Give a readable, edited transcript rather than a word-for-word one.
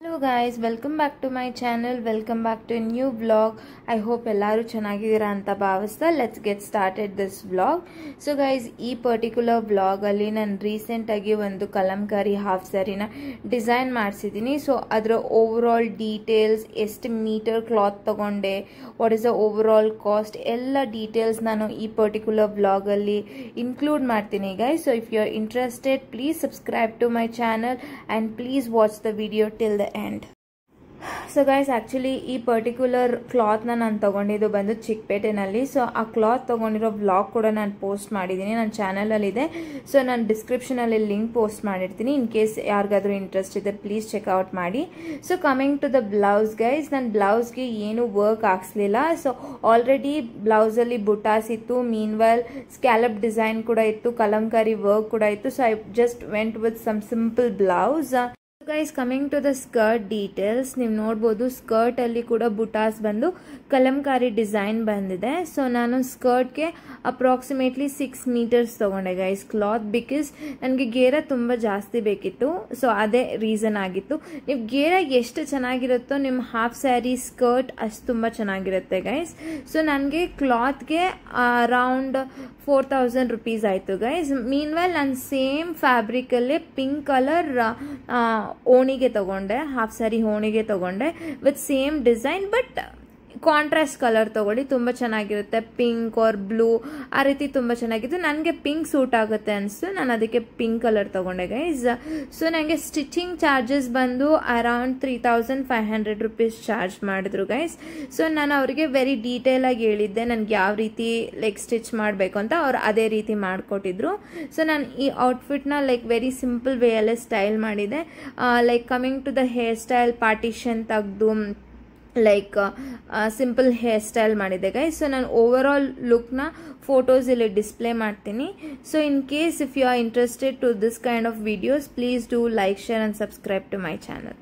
Hello guys, welcome back to my channel. Welcome back to a new vlog. I hope ellaru chennagidira anta bhavistha. Let's get started this vlog. So guys, ee particular vlog alli nan recent agi ondu kalamkari half saree na design ಮಾಡ್ಸಿದೀನಿ. So adra overall details, ಎಷ್ಟು meter cloth ತಗೊಂಡೆ, what is the overall cost, ಎಲ್ಲ details ನಾನು ಈ particular vlog alli include ಮಾಡ್ತೀನಿ guys. So if you are interested, please subscribe to my channel and please watch the video till the end. So guys, actually ಈ particular cloth ನಾನು ತಗೊಂಡಿದ್ದು ಬಂದು ಚಿಕ್ಕಪೇಟೆನಲ್ಲಿ. So ಆ cloth ತಗೊಂಡಿರೋ vlog ಕೂಡ ನಾನು post ಮಾಡಿದ್ದೀನಿ, ನನ್ನ ಚಾನಲಲ್ಲಿ ಇದೆ. ಸೊ ನಾನು ಡಿಸ್ಕ್ರಿಪ್ಷನಲ್ಲಿ ಲಿಂಕ್ ಪೋಸ್ಟ್ ಮಾಡಿರ್ತೀನಿ. ಇನ್ ಕೇಸ್ ಯಾರಿಗಾದ್ರೂ ಇಂಟ್ರೆಸ್ಟ್ ಇದೆ ಪ್ಲೀಸ್ ಚೆಕ್ಔಟ್ ಮಾಡಿ. So coming to the blouse guys, ನನ್ನ ಬ್ಲೌಸ್ಗೆ ಏನು ವರ್ಕ್ ಹಾಕ್ಸ್ಲಿಲ್ಲ. ಸೊ ಆಲ್ರೆಡಿ ಬ್ಲೌಸಲ್ಲಿ ಬುಟಾಸ್ ಇತ್ತು, ಮೀನ್ವೈಲ್ ಸ್ಕ್ಯಾಲಪ್ ಡಿಸೈನ್ ಕೂಡ ಇತ್ತು, ಕಲಂಕಾರಿ ವರ್ಕ್ ಕೂಡ ಇತ್ತು. So I just went with some simple blouse. Guys, coming to the skirt details, ನೀವು ನೋಡ್ಬೋದು ಸ್ಕರ್ಟ್ ಅಲ್ಲಿ ಕೂಡ ಬುಟಾಸ್ ಬಂದು ಕಲಂಕಾರಿ ಡಿಸೈನ್ ಬಂದಿದೆ. ಸೊ ನಾನು ಸ್ಕರ್ಟ್ಗೆ ಅಪ್ರಾಕ್ಸಿಮೇಟ್ಲಿ 6 ಮೀಟರ್ಸ್ ತಗೊಂಡೆ ಗೈಸ್ ಕ್ಲಾತ್, ಬಿಕಾಸ್ ನನಗೆ ಗೇರ ತುಂಬ ಜಾಸ್ತಿ ಬೇಕಿತ್ತು. ಸೊ ಅದೇ ರೀಸನ್ ಆಗಿತ್ತು. ನೀವು ಗೇರ ಎಷ್ಟು ಚೆನ್ನಾಗಿರುತ್ತೋ ನಿಮ್ಮ ಹಾಫ್ ಸ್ಯಾರಿ ಸ್ಕರ್ಟ್ ಅಷ್ಟು ತುಂಬ ಚೆನ್ನಾಗಿರುತ್ತೆ ಗೈಸ್. ಸೊ ನನಗೆ ಕ್ಲಾತ್ಗೆ ಅರೌಂಡ್ 4000 rupees ಆಯಿತು ಗೈಸ್. ಮೀನ್ವೈಲ್ ನಾನು ಸೇಮ್ ಫ್ಯಾಬ್ರಿಕಲ್ಲೇ ಪಿಂಕ್ ಕಲರ್ ಓಣಿಗೆ ತಗೊಂಡೆ, ಹಾಫ್ ಸ್ಯಾರಿ ಓಣಿಗೆ ತಗೊಂಡೆ with same design, but contrast colour ತಗೊಳ್ಳಿ, ತುಂಬ ಚೆನ್ನಾಗಿರುತ್ತೆ. ಪಿಂಕ್ ಆರ್ ಬ್ಲೂ ಆ ರೀತಿ ತುಂಬ ಚೆನ್ನಾಗಿತ್ತು. ನನಗೆ ಪಿಂಕ್ ಸೂಟ್ ಆಗುತ್ತೆ ಅನಿಸ್ತು, ನಾನು ಅದಕ್ಕೆ ಪಿಂಕ್ ಕಲರ್ ತಗೊಂಡೆ ಗೈಸ್. ಸೊ ನನಗೆ ಸ್ಟಿಚಿಂಗ್ ಚಾರ್ಜಸ್ ಬಂದು ಅರೌಂಡ್ 3500 rupees ಚಾರ್ಜ್ ಮಾಡಿದ್ರು ಗೈಸ್. ಸೊ ನಾನು ಅವರಿಗೆ ವೆರಿ ಡೀಟೇಲ್ ಆಗಿ ಹೇಳಿದ್ದೆ ನನಗೆ ಯಾವ ರೀತಿ ಲೈಕ್ ಸ್ಟಿಚ್ ಮಾಡಬೇಕು ಅಂತ, ಅವ್ರು ಅದೇ ರೀತಿ ಮಾಡಿಕೊಟ್ಟಿದ್ರು. ಸೊ ನಾನು ಈ ಔಟ್ಫಿಟ್ನ ಲೈಕ್ ವೆರಿ ಸಿಂಪಲ್ ವೇಯಲ್ಲೇ ಸ್ಟೈಲ್ ಮಾಡಿದೆ. Like coming to the hair style, partition ತೆಗೆದು ಲೈಕ್ ಸಿಂಪಲ್ ಹೇರ್ ಸ್ಟೈಲ್ ಮಾಡಿದೆ ಗೈಸ್. ಸೊ ನಾನು ಓವರ್ ಆಲ್ ಲುಕ್ನ ಫೋಟೋಸ್ ಇಲ್ಲಿ ಡಿಸ್ಪ್ಲೇ ಮಾಡ್ತೀನಿ. So in case if you are interested to this kind of videos, please do like, share and subscribe to my channel.